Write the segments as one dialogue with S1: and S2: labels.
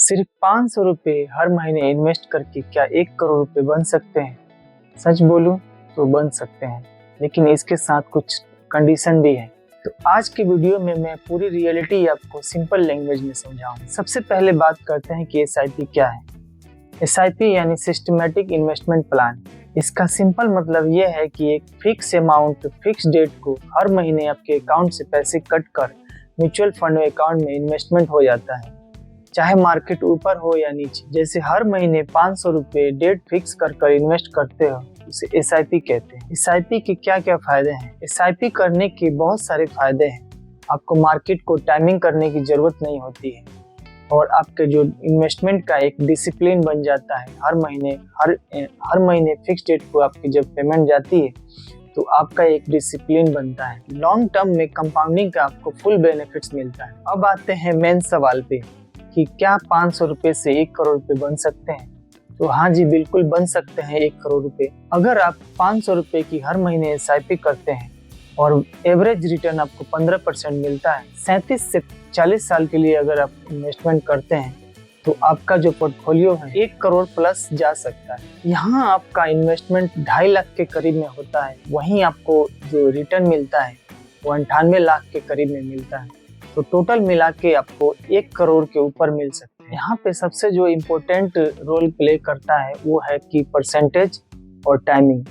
S1: सिर्फ 500 रुपये हर महीने इन्वेस्ट करके क्या 1 करोड़ रुपए बन सकते हैं? सच बोलूं तो बन सकते हैं, लेकिन इसके साथ कुछ कंडीशन भी है। तो आज की वीडियो में मैं पूरी रियलिटी आपको सिंपल लैंग्वेज में समझाऊंगा। सबसे पहले बात करते हैं कि एसआईपी क्या है। एसआईपी यानी सिस्टमैटिक इन्वेस्टमेंट प्लान। इसका सिंपल मतलब यह है कि एक फिक्स अमाउंट फिक्स डेट को हर महीने आपके अकाउंट से पैसे कट कर म्यूचुअल फंड अकाउंट में इन्वेस्टमेंट हो जाता है, चाहे मार्केट ऊपर हो या नीचे। जैसे हर महीने 500 रुपये डेट फिक्स कर इन्वेस्ट करते हो, उसे एसआईपी कहते हैं। एसआईपी के क्या क्या फायदे हैं? एसआईपी करने के बहुत सारे फायदे हैं। आपको मार्केट को टाइमिंग करने की जरूरत नहीं होती है और आपके जो इन्वेस्टमेंट का एक डिसिप्लिन बन जाता है। हर महीने फिक्स डेट को आपकी जब पेमेंट जाती है तो आपका एक डिसिप्लिन बनता है। लॉन्ग टर्म में कंपाउंडिंग का आपको फुल बेनिफिट्स मिलता है। अब आते हैं मेन सवाल पे कि क्या 500 रुपये से 1 करोड़ रुपए बन सकते हैं? तो हाँ जी, बिल्कुल बन सकते हैं 1 करोड़ रुपए। अगर आप 500 रुपये की हर महीने एसआईपी करते हैं और एवरेज रिटर्न आपको 15% मिलता है, 37 से 40 साल के लिए अगर आप इन्वेस्टमेंट करते हैं तो आपका जो पोर्टफोलियो है 1 करोड़ प्लस जा सकता है। यहाँ आपका इन्वेस्टमेंट 2.5 लाख के करीब में होता है, वहीं आपको जो रिटर्न मिलता है वो 98 लाख के करीब में मिलता है। तो टोटल मिला के आपको 1 करोड़ के ऊपर मिल सकते हैं। यहाँ पे सबसे जो इम्पोर्टेंट रोल प्ले करता है वो है कि परसेंटेज और टाइमिंग,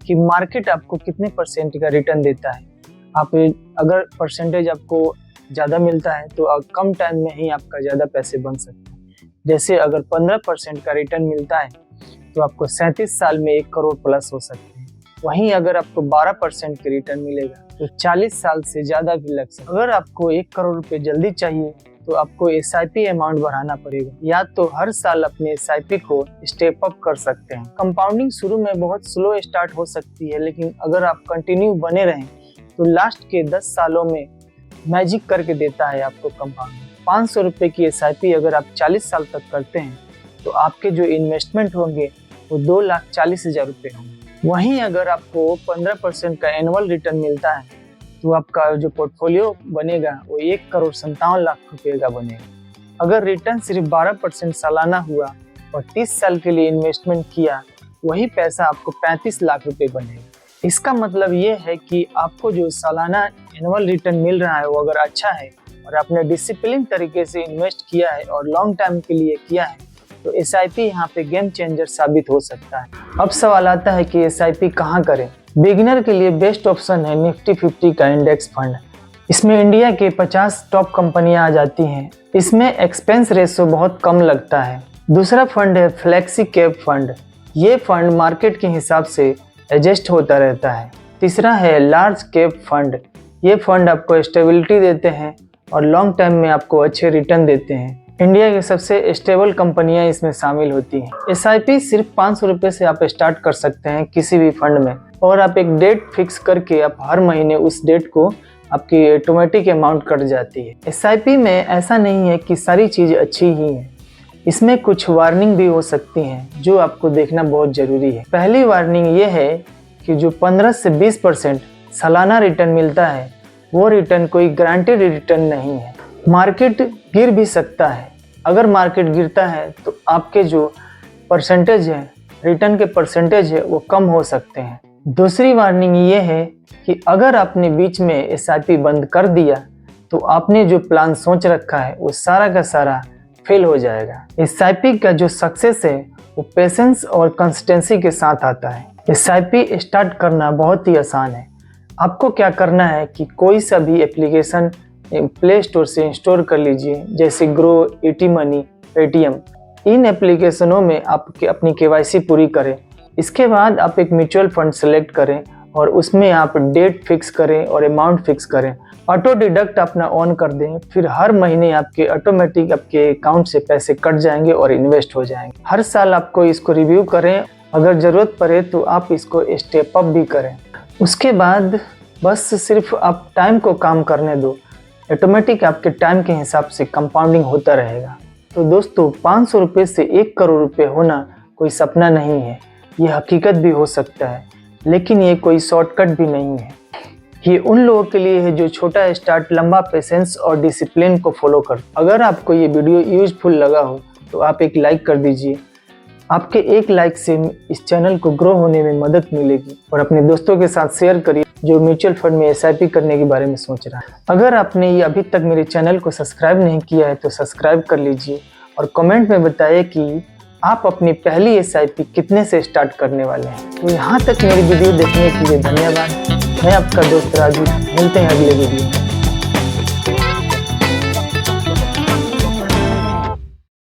S1: कि मार्केट आपको कितने परसेंट का रिटर्न देता है। आप अगर परसेंटेज आपको ज़्यादा मिलता है तो कम टाइम में ही आपका ज़्यादा पैसे बन सकते हैं। जैसे अगर 15% का रिटर्न मिलता है तो आपको 37 साल में 1 करोड़ प्लस हो सकते हैं। वहीं अगर आपको 12% के रिटर्न मिलेगा तो 40 साल से ज़्यादा भी लग सकता है। अगर आपको 1 करोड़ रुपए जल्दी चाहिए तो आपको एसआईपी अमाउंट बढ़ाना पड़ेगा, या तो हर साल अपने एसआईपी को स्टेप अप कर सकते हैं। कंपाउंडिंग शुरू में बहुत स्लो स्टार्ट हो सकती है, लेकिन अगर आप कंटिन्यू बने रहें तो लास्ट के 10 सालों में मैजिक करके देता है आपको कंपाउंडिंग। 500 रुपये की एसआईपी अगर आप 40 साल तक करते हैं तो आपके जो इन्वेस्टमेंट होंगे वो 2,40,000 रुपये होंगे। वहीं अगर आपको 15% का एनुअल रिटर्न मिलता है तो आपका जो पोर्टफोलियो बनेगा वो 1,57,00,000 रुपये का बनेगा। अगर रिटर्न सिर्फ 12% सालाना हुआ और 30 साल के लिए इन्वेस्टमेंट किया, वही पैसा आपको 35 लाख रुपये बनेगा। इसका मतलब ये है कि आपको जो सालाना एनुअल रिटर्न मिल रहा है वो अगर अच्छा है और आपने डिसिप्लिन तरीके से इन्वेस्ट किया है और लॉन्ग टाइम के लिए किया है तो एसआईपी यहाँ पे गेम चेंजर साबित हो सकता है। अब सवाल आता है कि एसआईपी कहाँ करें? बिगिनर के लिए बेस्ट ऑप्शन है निफ्टी 50 का इंडेक्स फंड। इसमें इंडिया के 50 टॉप कंपनियां आ जाती हैं। इसमें एक्सपेंस रेशो बहुत कम लगता है। दूसरा फंड है फ्लेक्सी कैप फंड। ये फंड मार्केट के हिसाब से एडजस्ट होता रहता है। तीसरा है लार्ज कैप फंड। ये फंड आपको स्टेबिलिटी देते हैं और लॉन्ग टाइम में आपको अच्छे रिटर्न देते हैं। इंडिया की सबसे स्टेबल कंपनियां इसमें शामिल होती हैं। एसआईपी सिर्फ 500 रुपये से आप स्टार्ट कर सकते हैं किसी भी फंड में, और आप एक डेट फिक्स करके आप हर महीने उस डेट को आपकी ऑटोमेटिक अमाउंट कट जाती है। एसआईपी में ऐसा नहीं है कि सारी चीज़ अच्छी ही है, इसमें कुछ वार्निंग भी हो सकती हैं जो आपको देखना बहुत ज़रूरी है। पहली वार्निंग ये है कि जो 15 से 20% सालाना रिटर्न मिलता है वो रिटर्न कोई गारंटेड रिटर्न नहीं है। मार्केट गिर भी सकता है। अगर मार्केट गिरता है तो आपके जो परसेंटेज है, रिटर्न के परसेंटेज है, वो कम हो सकते हैं। दूसरी वार्निंग ये है कि अगर आपने बीच में एसआईपी बंद कर दिया तो आपने जो प्लान सोच रखा है वो सारा का सारा फेल हो जाएगा। एसआईपी का जो सक्सेस है वो पेशेंस और कंसिस्टेंसी के साथ आता है। एसआईपी स्टार्ट करना बहुत ही आसान है। आपको क्या करना है कि कोई सा भी एप्लीकेशन प्ले स्टोर से इंस्टॉल कर लीजिए, जैसे ग्रो, एटी मनी, पेटीएम। इन एप्लीकेशनों में आप अपनी केवाईसी पूरी करें। इसके बाद आप एक म्यूचुअल फंड सेलेक्ट करें और उसमें आप डेट फिक्स करें और अमाउंट फिक्स करें। ऑटो डिडक्ट अपना ऑन कर दें, फिर हर महीने आपके ऑटोमेटिक आपके अकाउंट से पैसे कट जाएंगे और इन्वेस्ट हो जाएंगे। हर साल आपको इसको रिव्यू करें, अगर ज़रूरत पड़े तो आप इसको स्टेप अप भी करें। उसके बाद बस सिर्फ आप टाइम को काम करने दो, ऑटोमेटिक आपके टाइम के हिसाब से कंपाउंडिंग होता रहेगा। तो दोस्तों, 500 रुपये से 1 करोड़ रुपये होना कोई सपना नहीं है, ये हकीकत भी हो सकता है, लेकिन ये कोई शॉर्टकट भी नहीं है। ये उन लोगों के लिए है जो छोटा स्टार्ट, लंबा पेशेंस और डिसिप्लिन को फॉलो कर। अगर आपको ये वीडियो यूजफुल लगा हो तो आप एक लाइक कर दीजिए। आपके एक लाइक से इस चैनल को ग्रो होने में मदद मिलेगी। और अपने दोस्तों के साथ शेयर करिए जो म्यूचुअल फंड में SIP करने के बारे में सोच रहा है। अगर आपने ये अभी तक मेरे चैनल को सब्सक्राइब नहीं किया है तो सब्सक्राइब कर लीजिए और कमेंट में बताइए कि आप अपनी पहली SIP कितने से स्टार्ट करने वाले हैं। तो यहाँ तक मेरी वीडियो देखने के लिए धन्यवाद। मैं आपका दोस्त राजू, मिलते हैं अगले वीडियो में।